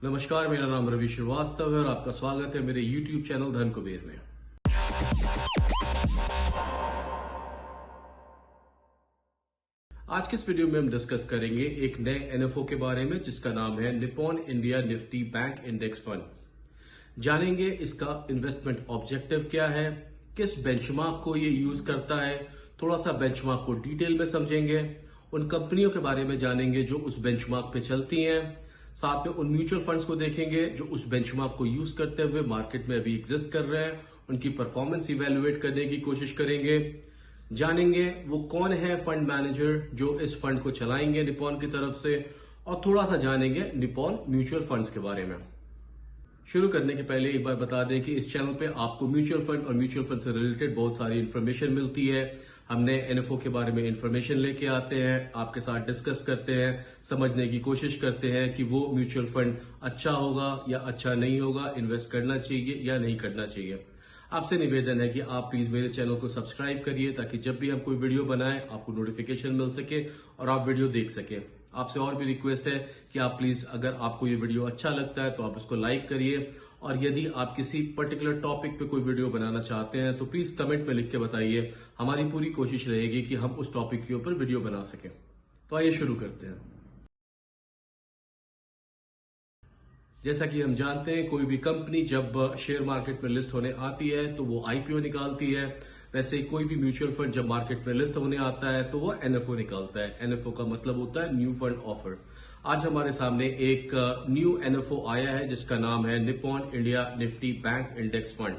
नमस्कार, मेरा नाम रवि श्रीवास्तव है और आपका स्वागत है मेरे YouTube चैनल धन कुबेर में। आज के इस वीडियो में हम डिस्कस करेंगे एक नए एनएफओ के बारे में जिसका नाम है Nippon India Nifty bank index fund. जानेंगे इसका इन्वेस्टमेंट ऑब्जेक्टिव क्या है, किस बेंचमार्क को ये यूज करता है, थोड़ा सा बेंचमार्क को डिटेल में समझेंगे, उन कंपनियों के बारे में जानेंगे जो उस बेंचमार्क पे चलती हैं, साथ में उन म्यूचुअल फंड्स को देखेंगे जो उस बेंचमार्क को यूज करते हुए मार्केट में अभी एग्जिस्ट कर रहे हैं, उनकी परफॉर्मेंस इवेल्युएट करने की कोशिश करेंगे। जानेंगे वो कौन है फंड मैनेजर जो इस फंड को चलाएंगे निप्पॉन की तरफ से, और थोड़ा सा जानेंगे निप्पॉन म्यूचुअल फंड्स के बारे में। शुरू करने के पहले एक बार बता दें कि इस चैनल पे आपको म्यूचुअल फंड और म्यूचुअल फंड से रिलेटेड बहुत सारी इन्फॉर्मेशन मिलती है। हमने एनएफओ के बारे में इन्फॉर्मेशन लेके आते हैं, आपके साथ डिस्कस करते हैं, समझने की कोशिश करते हैं कि वो म्यूचुअल फंड अच्छा होगा या अच्छा नहीं होगा, इन्वेस्ट करना चाहिए या नहीं करना चाहिए। आपसे निवेदन है कि आप प्लीज मेरे चैनल को सब्सक्राइब करिए ताकि जब भी हम कोई वीडियो बनाएं आपको नोटिफिकेशन मिल सके और आप वीडियो देख सके। आपसे और भी रिक्वेस्ट है कि आप प्लीज, अगर आपको ये वीडियो अच्छा लगता है तो आप इसको लाइक करिए, और यदि आप किसी पर्टिकुलर टॉपिक पे कोई वीडियो बनाना चाहते हैं तो प्लीज कमेंट में लिख के बताइए। हमारी पूरी कोशिश रहेगी कि हम उस टॉपिक के ऊपर वीडियो बना सकें। तो आइए शुरू करते हैं। जैसा कि हम जानते हैं, कोई भी कंपनी जब शेयर मार्केट में लिस्ट होने आती है तो वो आईपीओ निकालती है। वैसे कोई भी म्यूचुअल फंड जब मार्केट में लिस्ट होने आता है तो वो एनएफओ निकालता है। एनएफओ का मतलब होता है न्यू फंड ऑफर। आज हमारे सामने एक न्यू एनएफओ आया है जिसका नाम है Nippon India Nifty bank index fund.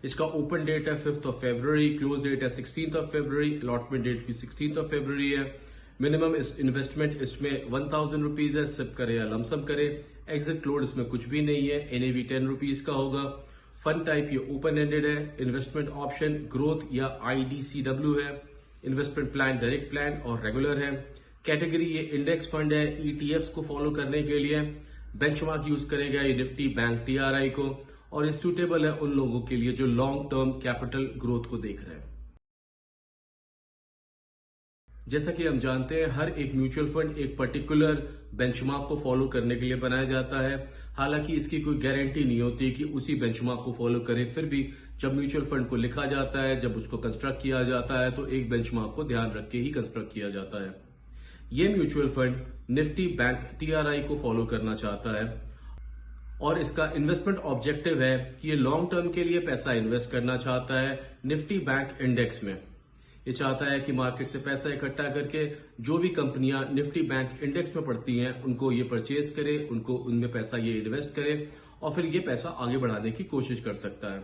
इसका ओपन डेट है 5th of February, close date है 16th of February, allotment date भी 16th of February है। मिनिमम इन्वेस्टमेंट इसमें 1000 रुपीज है, सिप करे या लमसम करे। एग्जिट क्लोड इसमें कुछ भी नहीं है। एनएवी 10 रुपीज का होगा। फंड टाइप ये ओपन एंडेड है। इन्वेस्टमेंट ऑप्शन ग्रोथ या आईडीसीडब्ल्यू है। इन्वेस्टमेंट प्लान डायरेक्ट प्लान और रेगुलर है। कैटेगरी ये इंडेक्स फंड है। ईटीएफ्स को फॉलो करने के लिए बेंचमार्क यूज करेगा ये निफ्टी बैंक टीआरआई को, और ये सूटेबल है उन लोगों के लिए जो लॉन्ग टर्म कैपिटल ग्रोथ को देख रहे हैं। जैसा कि हम जानते हैं, हर एक म्यूचुअल फंड एक पर्टिकुलर बेंचमार्क को फॉलो करने के लिए बनाया जाता है। हालांकि इसकी कोई गारंटी नहीं होती कि उसी बेंचमार्क को फॉलो करे। फिर भी जब म्यूचुअल फंड को लिखा जाता है, जब उसको कंस्ट्रक्ट किया जाता है, तो एक बेंचमार्क को ध्यान रख के ही कंस्ट्रक्ट किया जाता है। ये mutual fund Nifty bank TRI को फॉलो करना चाहता है, और इसका इन्वेस्टमेंट ऑब्जेक्टिव है कि ये लॉन्ग टर्म के लिए पैसा इन्वेस्ट करना चाहता है निफ्टी बैंक इंडेक्स में। ये चाहता है कि मार्केट से पैसा इकट्ठा करके जो भी कंपनियां निफ्टी बैंक इंडेक्स में पड़ती हैं उनको ये परचेज करे, उनको उनमें पैसा ये इन्वेस्ट करे और फिर ये पैसा आगे बढ़ाने की कोशिश कर सकता है।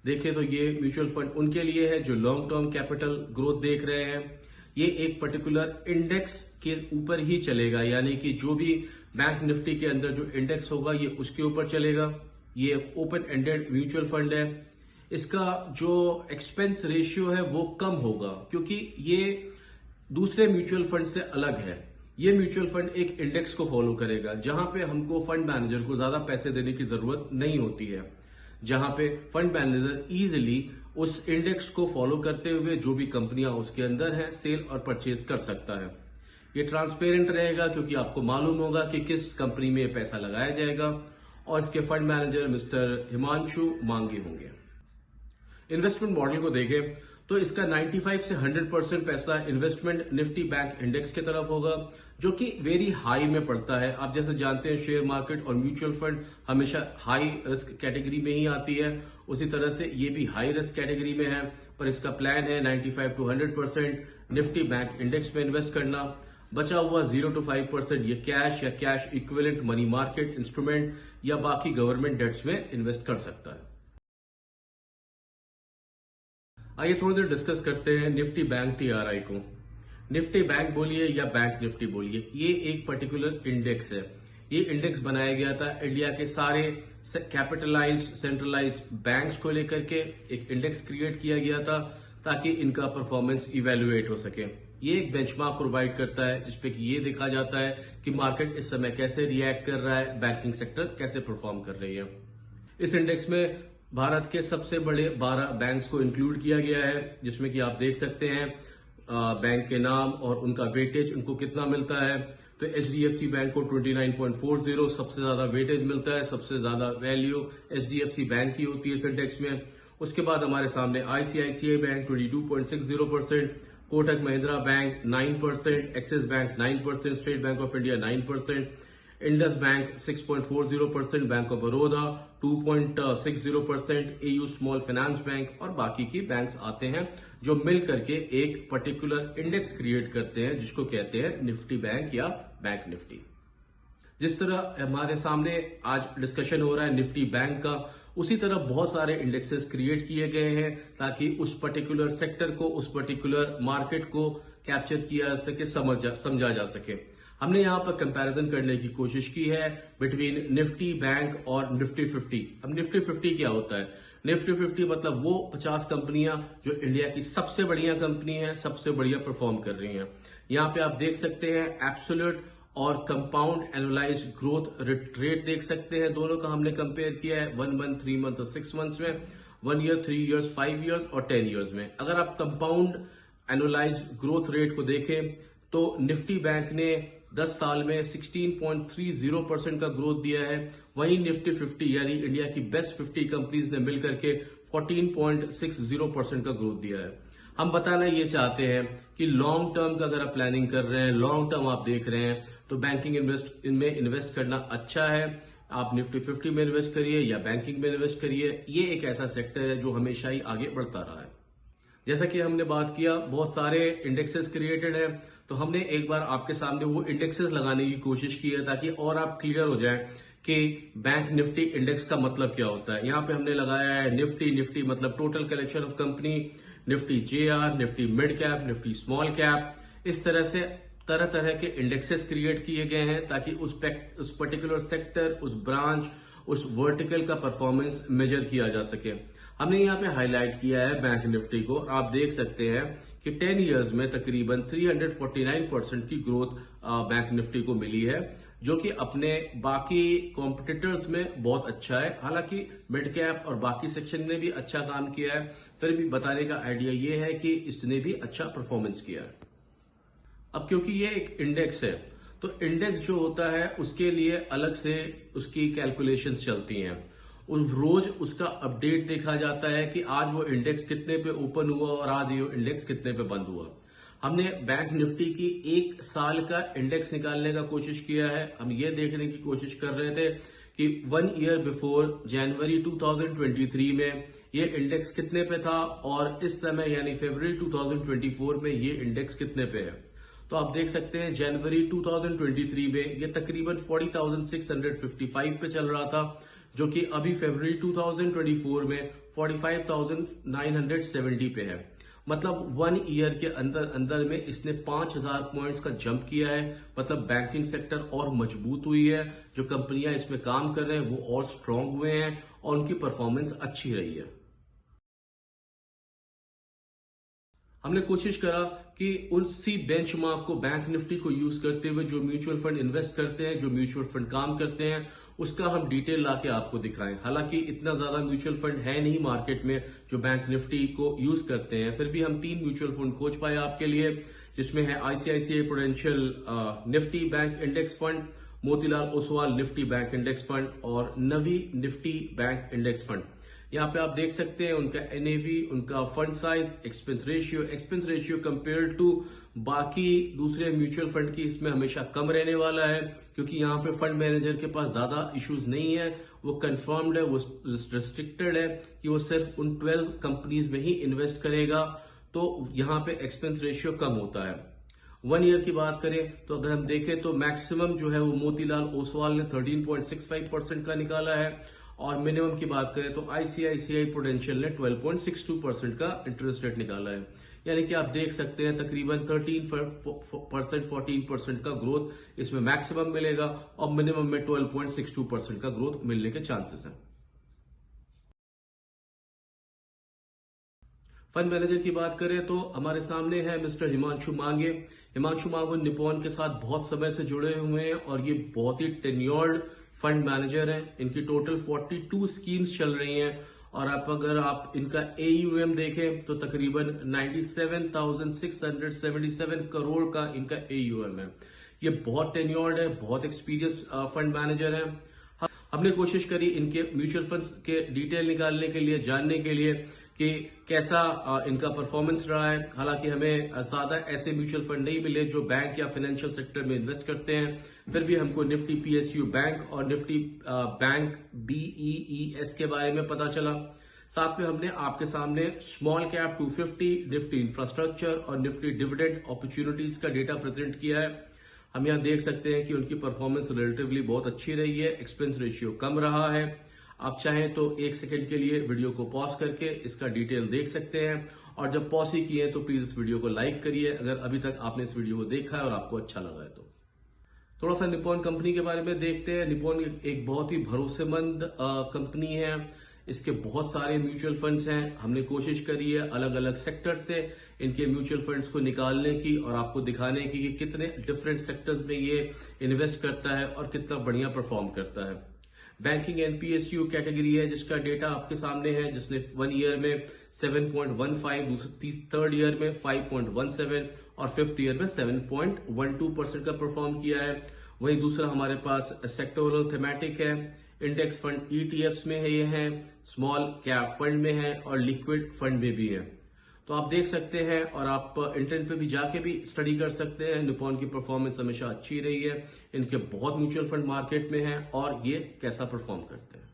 देखिए, तो ये म्यूचुअल फंड उनके लिए है जो लॉन्ग टर्म कैपिटल ग्रोथ देख रहे हैं। ये एक पर्टिकुलर इंडेक्स के ऊपर ही चलेगा, यानी कि जो भी बैंक निफ्टी के अंदर जो इंडेक्स होगा ये उसके ऊपर चलेगा। ये ओपन एंडेड म्यूचुअल फंड है। इसका जो एक्सपेंस रेशियो है वो कम होगा क्योंकि ये दूसरे म्यूचुअल फंड से अलग है। ये म्यूचुअल फंड एक इंडेक्स को फॉलो करेगा जहां पे हमको फंड मैनेजर को ज्यादा पैसे देने की जरूरत नहीं होती है, जहां पे फंड मैनेजर इजीली उस इंडेक्स को फॉलो करते हुए जो भी कंपनियां उसके अंदर है सेल और परचेज कर सकता है। ये ट्रांसपेरेंट रहेगा क्योंकि आपको मालूम होगा कि किस कंपनी में पैसा लगाया जाएगा, और इसके फंड मैनेजर मिस्टर हिमांशु मांगी होंगे। इन्वेस्टमेंट मॉडल को देखें तो इसका 95 से 100% पैसा इन्वेस्टमेंट निफ्टी बैंक इंडेक्स की तरफ होगा, जो कि वेरी हाई में पड़ता है। आप जैसे जानते हैं, शेयर मार्केट और म्यूचुअल फंड हमेशा हाई रिस्क कैटेगरी में ही आती है। उसी तरह से ये भी हाई रिस्क कैटेगरी में है, पर इसका प्लान है 95 to 100% निफ्टी बैंक इंडेक्स में इन्वेस्ट करना। बचा हुआ 0 to 5% ये कैश या cash equivalent money market instrument या बाकी गवर्नमेंट डेट्स में इन्वेस्ट कर सकता है। आइए थोड़ी देर डिस्कस करते हैं निफ्टी बैंक टीआरआई को। निफ्टी बैंक बोलिए या बैंक निफ्टी बोलिए, ये एक पर्टिकुलर इंडेक्स है। ये इंडेक्स बनाया गया था इंडिया के सारे कैपिटलाइज्ड सेंट्रलाइज्ड बैंक्स को लेकर के। एक इंडेक्स क्रिएट किया गया था ताकि इनका परफॉर्मेंस इवेल्युएट हो सके। ये एक बेंचमार्क प्रोवाइड करता है जिसपे कि ये देखा जाता है कि मार्केट इस समय कैसे रिएक्ट कर रहा है, बैंकिंग सेक्टर कैसे परफॉर्म कर रही है। इस इंडेक्स में भारत के सबसे बड़े 12 बैंक्स को इंक्लूड किया गया है, जिसमें कि आप देख सकते हैं बैंक के नाम और उनका वेटेज उनको कितना मिलता है। तो एचडीएफसी बैंक को 29.40 सबसे ज्यादा वेटेज मिलता है, सबसे ज्यादा वैल्यू एचडीएफसी बैंक की होती है इस इंडेक्स में। उसके बाद हमारे सामने ICICI bank 22.60%, Kotak Mahindra bank 9%, axis bank 9%, state bank of India 9%, Indus bank 6.40%, bank of Baroda 2.60%, AU small finance bank और बाकी की बैंक्स आते हैं जो मिल करके एक पर्टिकुलर इंडेक्स क्रिएट करते हैं जिसको कहते हैं निफ्टी बैंक या बैंक निफ्टी। जिस तरह हमारे सामने आज डिस्कशन हो रहा है निफ्टी बैंक का, उसी तरह बहुत सारे इंडेक्सेस क्रिएट किए गए हैं ताकि उस पर्टिकुलर सेक्टर को, उस पर्टिकुलर मार्केट को कैप्चर किया जा सके, समझा जा सके। हमने यहां पर कंपैरिजन करने की कोशिश की है बिटवीन निफ्टी बैंक और निफ्टी 50। अब निफ्टी 50 क्या होता है? निफ्टी 50 मतलब वो 50 कंपनियां जो इंडिया की सबसे बढ़िया कंपनी है, सबसे बढ़िया परफॉर्म कर रही हैं। यहां पे आप देख सकते हैं एब्सोल्यूट और कंपाउंड एनुअलाइज्ड ग्रोथ रेट देख सकते हैं। दोनों का हमने कंपेयर किया है 1 मंथ, 3 मंथ और 6 मंथ्स में, 1 ईयर, 3 इयर्स, 5 इयर्स और 10 इयर्स में। अगर आप कंपाउंड एनुअलाइज्ड ग्रोथ रेट को देखें तो निफ्टी बैंक ने 10 साल में 16.30% का ग्रोथ दिया है, वहीं निफ्टी 50 यानी इंडिया की बेस्ट 50 कंपनीज ने मिलकर के 14.60% का ग्रोथ दिया है। हम बताना ये चाहते हैं कि लॉन्ग टर्म का अगर आप प्लानिंग कर रहे हैं, लॉन्ग टर्म आप देख रहे हैं, तो बैंकिंग इनमें इन्वेस्ट करना अच्छा है। आप निफ्टी 50 में इन्वेस्ट करिए या बैंकिंग में इन्वेस्ट करिए, ये एक ऐसा सेक्टर है जो हमेशा ही आगे बढ़ता रहा है। जैसा कि हमने बात किया, बहुत सारे इंडेक्सेस क्रिएटेड हैं, तो हमने एक बार आपके सामने वो इंडेक्सेस लगाने की कोशिश की है ताकि और आप क्लियर हो जाए कि बैंक निफ्टी इंडेक्स का मतलब क्या होता है। यहां पे हमने लगाया है निफ्टी मतलब total collection of company, Nifty JR, Nifty mid cap, Nifty small cap. इस तरह से तरह तरह के इंडेक्सेस क्रिएट किए गए हैं ताकि उस पर्टिकुलर सेक्टर, उस ब्रांच, उस वर्टिकल का परफॉर्मेंस मेजर किया जा सके। हमने यहाँ पे हाईलाइट किया है बैंक निफ्टी को। आप देख सकते हैं कि 10 इयर्स में तकरीबन 349% की ग्रोथ बैंक निफ्टी को मिली है, जो कि अपने बाकी कॉम्पिटिटर्स में बहुत अच्छा है। हालांकि मिड कैप और बाकी सेक्शन ने भी अच्छा काम किया है, फिर भी बताने का आइडिया ये है कि इसने भी अच्छा परफॉर्मेंस किया है। अब क्योंकि ये एक इंडेक्स है, तो इंडेक्स जो होता है उसके लिए अलग से उसकी कैलकुलेशंस चलती हैं। रोज उसका अपडेट देखा जाता है कि आज वो इंडेक्स कितने पे ओपन हुआ और आज ये इंडेक्स कितने पे बंद हुआ। हमने बैंक निफ्टी की 1 साल का इंडेक्स निकालने का कोशिश किया है। हम ये देखने की कोशिश कर रहे थे कि 1 ईयर बिफोर जनवरी 2023 में ये इंडेक्स कितने पे था और इस समय यानी फरवरी 2024 में ये इंडेक्स कितने पे है। तो आप देख सकते हैं जनवरी 2023 में ये तकरीबन 40,655 पे चल रहा था, जो कि अभी फरवरी 2024 में 45,970 पे है। मतलब 1 ईयर के अंदर में इसने 5,000 पॉइंट्स का जंप किया है। मतलब बैंकिंग सेक्टर और मजबूत हुई है, जो कंपनियां इसमें काम कर रहे हैं वो और स्ट्रांग हुए हैं और उनकी परफॉर्मेंस अच्छी रही है। हमने कोशिश करा कि उसी बेंचमार्क को बैंक निफ्टी को यूज करते हुए जो म्यूचुअल फंड इन्वेस्ट करते हैं, जो म्यूचुअल फंड काम करते हैं, उसका हम डिटेल लाके आपको दिखाएं। हालांकि इतना ज्यादा म्यूचुअल फंड है नहीं मार्केट में जो बैंक निफ्टी को यूज करते हैं, फिर भी हम 3 म्यूचुअल फंड खोज पाए आपके लिए, जिसमें है ICICI Prudential Nifty bank index fund, Motilal Oswal Nifty bank index fund और Navi Nifty bank index fund. यहाँ पे आप देख सकते हैं उनका एनएवी, उनका fund size, expense ratio compare to बाकी दूसरे म्यूचुअल फंड की इसमें हमेशा कम रहने वाला है, क्योंकि यहाँ पे फंड मैनेजर के पास ज्यादा इश्यूज नहीं है। वो कंफर्म्ड है, वो रिस्ट्रिक्टेड है कि वो सिर्फ उन 12 कंपनीज में ही इन्वेस्ट करेगा, तो यहाँ पे एक्सपेंस रेशियो कम होता है। 1 ईयर की बात करें तो अगर हम देखें तो मैक्सिमम जो है वो मोतीलाल ओसवाल ने 13.65% का निकाला है और मिनिमम की बात करें तो आईसीआईसीआई प्रूडेंशियल ने 12.62% का इंटरेस्ट रेट निकाला है। यानी कि आप देख सकते हैं तकरीबन 13% 14% का ग्रोथ इसमें मैक्सिमम मिलेगा और मिनिमम में 12.62% का ग्रोथ मिलने के चांसेस हैं। फंड मैनेजर की बात करें तो हमारे सामने है मिस्टर हिमांशु मांगे। हिमांशु मांगे निपॉन के साथ बहुत समय से जुड़े हुए हैं और ये बहुत ही टेन्योर्ड फंड मैनेजर हैं। इनकी टोटल 42 स्कीम्स चल रही हैं और अगर आप इनका AUM देखें तो तकरीबन 97,677 करोड़ का इनका AUM है। ये बहुत टेन्योर्ड है, बहुत एक्सपीरियंस फंड मैनेजर है। हमने कोशिश करी इनके म्यूचुअल फंड्स के डिटेल निकालने के लिए, जानने के लिए कि कैसा इनका परफॉर्मेंस रहा है। हालांकि हमें ज्यादा ऐसे म्यूचुअल फंड नहीं मिले जो बैंक या फाइनेंशियल सेक्टर में इन्वेस्ट करते हैं, फिर भी हमको निफ्टी पीएसयू बैंक और निफ्टी बैंक BEES के बारे में पता चला। साथ में हमने आपके सामने स्मॉल कैप 250, निफ्टी इंफ्रास्ट्रक्चर और निफ्टी डिविडेंड अपॉर्चुनिटीज का डेटा प्रेजेंट किया है। हम यहां देख सकते हैं कि उनकी परफॉर्मेंस रिलेटिवली बहुत अच्छी रही है, एक्सपेंस रेशियो कम रहा है। आप चाहें तो 1 सेकंड के लिए वीडियो को पॉज करके इसका डिटेल देख सकते हैं, और जब पॉज ही किए तो प्लीज इस वीडियो को लाइक करिए अगर अभी तक आपने इस वीडियो को देखा है और आपको अच्छा लगा है तो। थोड़ा सा निप्पॉन कंपनी के बारे में देखते हैं। निप्पॉन एक बहुत ही भरोसेमंद कंपनी है। इसके बहुत सारे म्यूचुअल फंड्स हैं। हमने कोशिश करी है अलग अलग सेक्टर से इनके म्यूचुअल फंड्स को निकालने की और आपको दिखाने की कि कितने डिफरेंट सेक्टर्स में ये इन्वेस्ट करता है और कितना बढ़िया परफॉर्म करता है। बैंकिंग एनपीएसयू कैटेगरी है जिसका डेटा आपके सामने है, जिसने 1 ईयर में 7.15, थर्ड ईयर में 5.17 और 5th ईयर में 7.12% का परफॉर्म किया है। वहीं दूसरा हमारे पास सेक्टोरल थीमेटिक है, इंडेक्स फंड ETFs में है, ये है स्मॉल कैप फंड में है और लिक्विड फंड में भी है। तो आप देख सकते हैं और आप इंटरनेट पे भी जाके भी स्टडी कर सकते हैं। निप्पॉन की परफॉर्मेंस हमेशा अच्छी रही है। इनके बहुत म्यूचुअल फंड मार्केट में है और ये कैसा परफॉर्म करते हैं।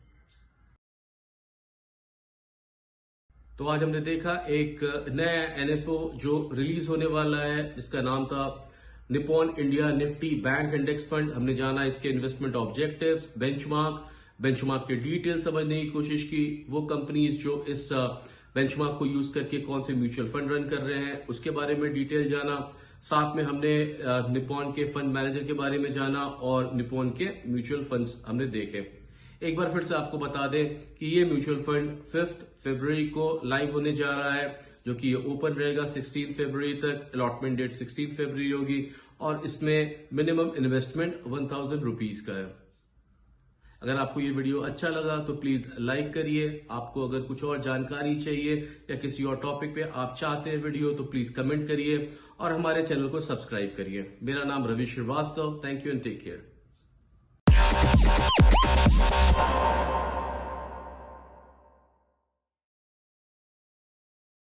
तो आज हमने देखा एक नया NFO जो रिलीज होने वाला है, जिसका नाम था Nippon India Nifty bank index fund. हमने जाना इसके इन्वेस्टमेंट ऑब्जेक्टिव्स, बेंचमार्क के डिटेल समझने की कोशिश की, वो कंपनीज जो इस बेंचमार्क को यूज करके कौन से म्यूचुअल फंड रन कर रहे हैं उसके बारे में डिटेल जाना। साथ में हमने निप्पॉन के फंड मैनेजर के बारे में जाना और निप्पॉन के म्यूचुअल फंड्स हमने देखे। एक बार फिर से आपको बता दें कि ये म्यूचुअल फंड 5 फरवरी को लाइव होने जा रहा है, जो कि ये ओपन रहेगा 16 फरवरी तक। अलॉटमेंट डेट 16 फरवरी होगी और इसमें मिनिमम इन्वेस्टमेंट 1000 रुपीज का है। अगर आपको ये वीडियो अच्छा लगा तो प्लीज लाइक करिए। आपको अगर कुछ और जानकारी चाहिए या किसी और टॉपिक पे आप चाहते हैं वीडियो तो प्लीज कमेंट करिए और हमारे चैनल को सब्सक्राइब करिए। मेरा नाम Ravi Srivastava. Thank you and take care.